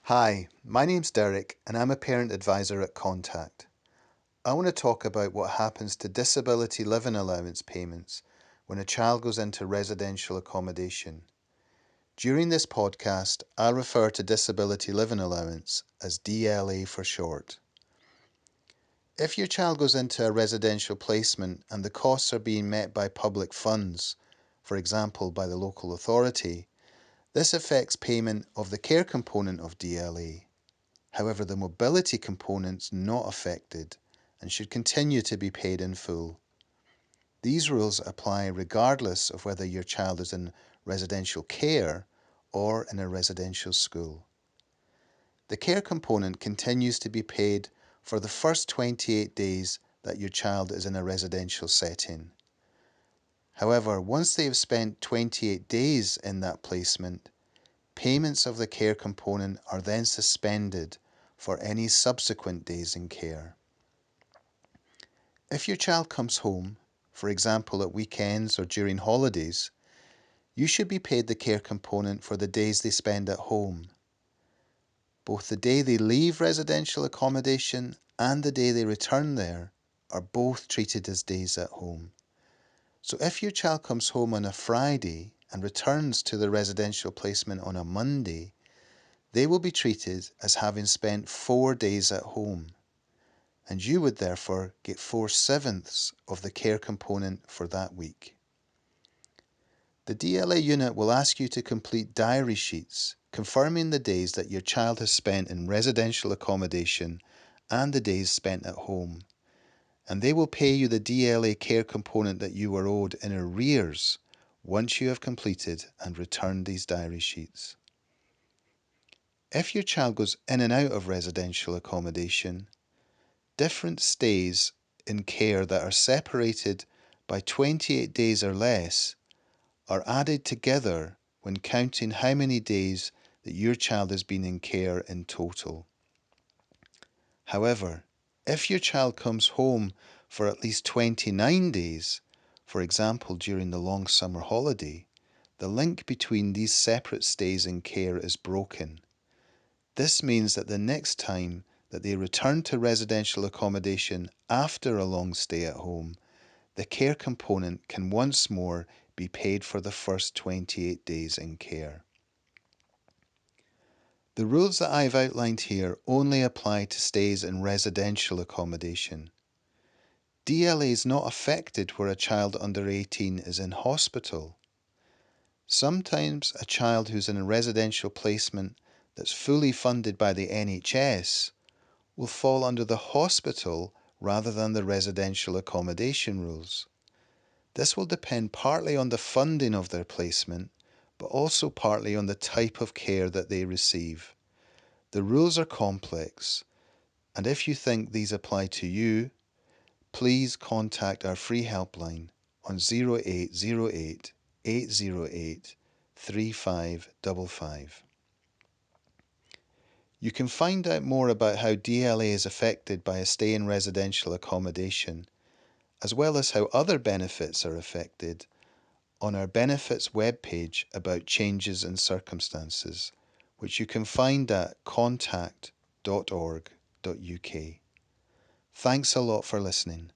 Hi, my name's Derek and I'm a parent advisor at Contact. I want to talk about what happens to Disability Living Allowance payments when a child goes into residential accommodation. During this podcast, I'll refer to Disability Living Allowance as DLA for short. If your child goes into a residential placement and the costs are being met by public funds, for example by the local authority, this affects payment of the care component of DLA. However, the mobility component's not affected and should continue to be paid in full. These rules apply regardless of whether your child is in residential care or in a residential school. The care component continues to be paid for the first 28 days that your child is in a residential setting. However, once they have spent 28 days in that placement, payments of the care component are then suspended for any subsequent days in care. If your child comes home, for example at weekends or during holidays, you should be paid the care component for the days they spend at home. Both the day they leave residential accommodation and the day they return there are both treated as days at home. So if your child comes home on a Friday and returns to the residential placement on a Monday, they will be treated as having spent 4 days at home, and you would therefore get 4/7 of the care component for that week. The DLA unit will ask you to complete diary sheets confirming the days that your child has spent in residential accommodation and the days spent at home, and they will pay you the DLA care component that you were owed in arrears once you have completed and returned these diary sheets. If your child goes in and out of residential accommodation, different stays in care that are separated by 28 days or less are added together when counting how many days that your child has been in care in total. However, if your child comes home for at least 29 days, for example during the long summer holiday, the link between these separate stays in care is broken. This means that the next time that they return to residential accommodation after a long stay at home, the care component can once more be paid for the first 28 days in care. The rules that I've outlined here only apply to stays in residential accommodation. DLA is not affected where a child under 18 is in hospital. Sometimes a child who's in a residential placement that's fully funded by the NHS will fall under the hospital rather than the residential accommodation rules. This will depend partly on the funding of their placement, but also partly on the type of care that they receive. The rules are complex, and if you think these apply to you, please contact our free helpline on 0808 808 3555. You can find out more about how DLA is affected by a stay in residential accommodation, as well as how other benefits are affected, on our benefits webpage about changes in circumstances, which you can find at contact.org.uk. Thanks a lot for listening.